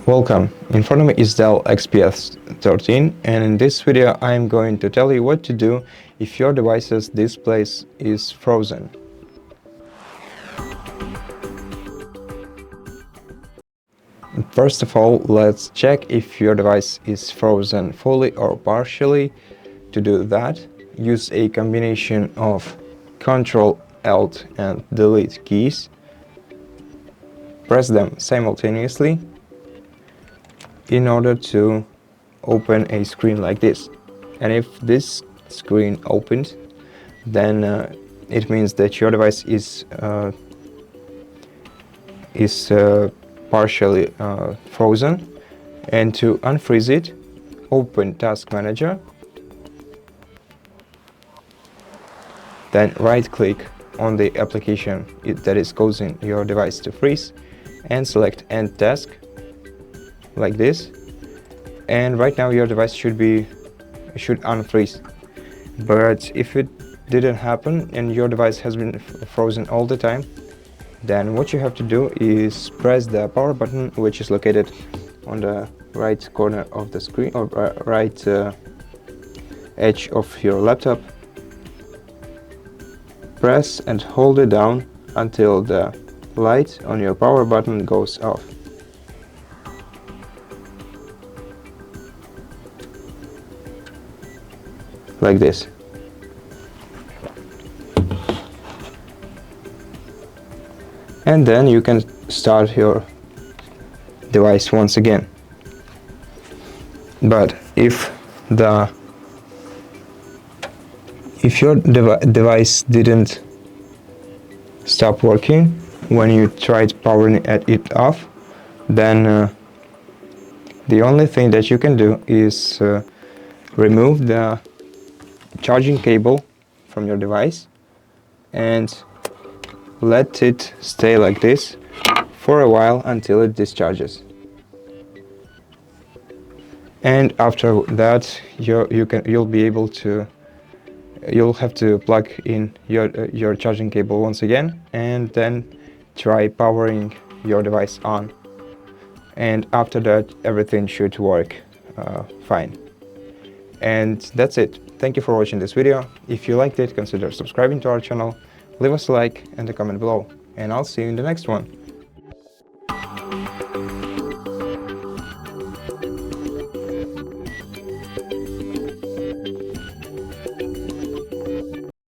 Welcome, in front of me is DELL XPS 13, and in this video I am going to tell you what to do if your device's display is frozen. First of all, let's check if your device is frozen fully or partially. To do that, use a combination of Ctrl Alt and Delete keys. Press them simultaneously in order to open a screen like this. And if this screen opens, then it means that your device is partially frozen. And to unfreeze it, open Task Manager, then right-click on the application that is causing your device to freeze and select End Task, like this. And right now your device should unfreeze. But if it didn't happen and your device has been frozen all the time, then what you have to do is press the power button, which is located on the right corner of the screen, or right edge of your laptop. Press and hold it down until the light on your power button goes off. Like this. And then you can start your device once again. But if your device didn't stop working when you tried powering it off, then the only thing that you can do is remove the charging cable from your device and let it stay like this for a while until it discharges. And after that, you'll have to plug in your charging cable once again and then try powering your device on. And after that, everything should work fine. And that's it. Thank you for watching this video. If you liked it, consider subscribing to our channel, leave us a like and a comment below, and I'll see you in the next one.